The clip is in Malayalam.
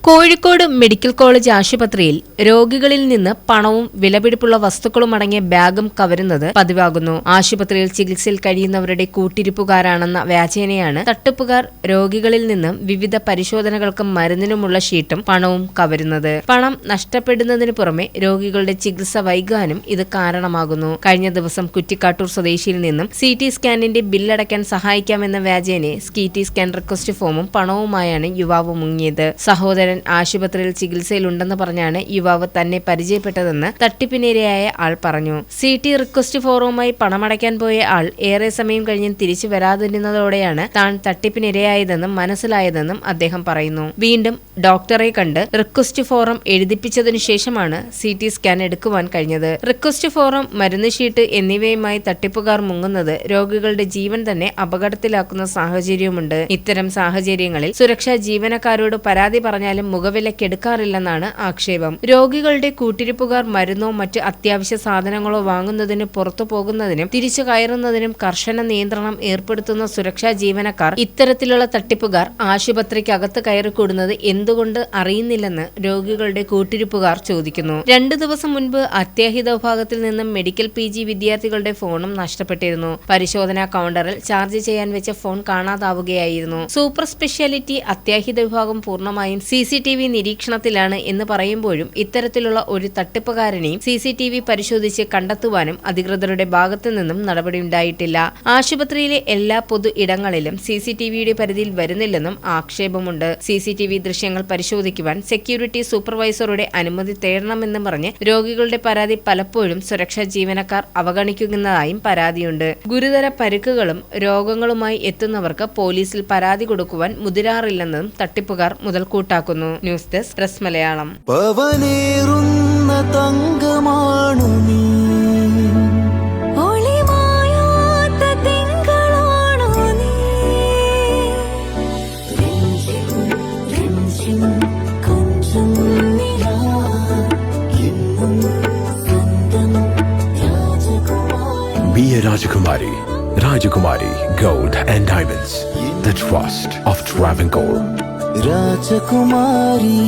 കോഴിക്കോട് മെഡിക്കൽ കോളേജ് ആശുപത്രിയിൽ രോഗികളിൽ നിന്ന് പണവും വിലപിടിപ്പുള്ള വസ്തുക്കളും അടങ്ങിയ ബാഗും കവരുന്നത് പതിവാകുന്നു. ആശുപത്രിയിൽ ചികിത്സയിൽ കഴിയുന്നവരുടെ കൂട്ടിരിപ്പുകാരാണെന്ന വ്യാജേനയാണ് തട്ടിപ്പുകാർ രോഗികളിൽ നിന്നും വിവിധ പരിശോധനകൾക്കും മരുന്നിനുമുള്ള ഷീട്ടും പണവും കവരുന്നത്. പണം നഷ്ടപ്പെടുന്നതിന് പുറമെ രോഗികളുടെ ചികിത്സ വൈകാനും ഇത് കാരണമാകുന്നു. കഴിഞ്ഞ ദിവസം കുറ്റിക്കാട്ടൂർ സ്വദേശിയിൽ നിന്നും CT സ്കാനിന്റെ ബില്ലടയ്ക്കാൻ സഹായിക്കാമെന്ന വ്യാജേനെ CT സ്കാൻ റിക്വസ്റ്റ് ഫോമും പണവുമായാണ് യുവാവ് മുങ്ങിയത്. സഹോദരൻ ആശുപത്രിയിൽ ചികിത്സയിലുണ്ടെന്ന് പറഞ്ഞാണ് യുവാവ് തന്നെ പരിചയപ്പെട്ടതെന്ന് തട്ടിപ്പിനിരയായ ആൾ പറഞ്ഞു. CT റിക്വസ്റ്റ് ഫോറുമായി പണമടയ്ക്കാൻ പോയ ആൾ ഏറെ സമയം കഴിഞ്ഞ് തിരിച്ചു വരാതിരുന്നതോടെയാണ് താൻ തട്ടിപ്പിനിരയായതെന്നും മനസ്സിലായതെന്നും അദ്ദേഹം പറയുന്നു. വീണ്ടും ഡോക്ടറെ കണ്ട് റിക്വസ്റ്റ് ഫോറം എഴുതിപ്പിച്ചതിനു ശേഷമാണ് CT സ്കാൻ എടുക്കുവാൻ കഴിഞ്ഞത്. റിക്വസ്റ്റ് ഫോറം, മരുന്ന് ഷീട്ട് എന്നിവയുമായി തട്ടിപ്പുകാർ മുങ്ങുന്നത് രോഗികളുടെ ജീവൻ തന്നെ അപകടത്തിലാക്കുന്ന സാഹചര്യവുമുണ്ട്. ഇത്തരം സാഹചര്യങ്ങളിൽ സുരക്ഷാ ജീവനക്കാരോട് പരാതി പറഞ്ഞാലും മുഖവിലക്കെടുക്കാറില്ലെന്നാണ് ആക്ഷേപം. രോഗികളുടെ കൂട്ടിരിപ്പുകാർ മരുന്നോ മറ്റ് അത്യാവശ്യ സാധനങ്ങളോ വാങ്ങുന്നതിന് പുറത്തു പോകുന്നതിനും തിരിച്ചു കയറുന്നതിനും കർശന നിയന്ത്രണം ഏർപ്പെടുത്തുന്ന സുരക്ഷാ ജീവനക്കാർ ഇത്തരത്തിലുള്ള തട്ടിപ്പുകാർ ആശുപത്രിക്കകത്ത് കയറിക്കൂടുന്നത് എന്തുകൊണ്ട് അറിയുന്നില്ലെന്ന് രോഗികളുടെ കൂട്ടിരിപ്പുകാർ ചോദിക്കുന്നു. 2 ദിവസം മുൻപ് അത്യാഹിത വിഭാഗത്തിൽ നിന്നും മെഡിക്കൽ PG വിദ്യാർത്ഥികളുടെ ഫോണും നഷ്ടപ്പെട്ടിരുന്നു. പരിശോധനാ കൗണ്ടറിൽ ചാർജ് ചെയ്യാൻ വെച്ച ഫോൺ കാണാതാവുകയായിരുന്നു. സൂപ്പർ സ്പെഷ്യാലിറ്റി അത്യാഹിത വിഭാഗം പൂർണ്ണമായും CCTV നിരീക്ഷണത്തിലാണ് എന്ന് പറയുമ്പോഴും ഇത്തരത്തിലുള്ള ഒരു തട്ടിപ്പുകാരനെയും CCTV പരിശോധിച്ച് കണ്ടെത്തുവാനും അധികൃതരുടെ ഭാഗത്തു നിന്നും നടപടിയുണ്ടായിട്ടില്ല. ആശുപത്രിയിലെ എല്ലാ പൊതു ഇടങ്ങളിലും CCTVയുടെ പരിധിയിൽ വരുന്നില്ലെന്നും ആക്ഷേപമുണ്ട്. CCTV ദൃശ്യങ്ങൾ പരിശോധിക്കുവാൻ സെക്യൂരിറ്റി സൂപ്പർവൈസറുടെ അനുമതി തേടണമെന്നും പറഞ്ഞ് രോഗികളുടെ പരാതി പലപ്പോഴും സുരക്ഷാ ജീവനക്കാർ അവഗണിക്കുന്നതായും പരാതിയുണ്ട്. ഗുരുതര പരിക്കുകളും രോഗങ്ങളുമായി എത്തുന്നവർക്ക് പോലീസിൽ പരാതി കൊടുക്കുവാൻ മുതിരാറില്ലെന്നും തട്ടിപ്പുകാർ മുതൽക്കൂട്ടാക്കുന്നു. News desk press Malayalam. Be a Rajakumari. Rajakumari Gold and Diamonds. The trust of Travancore. Rajakumari.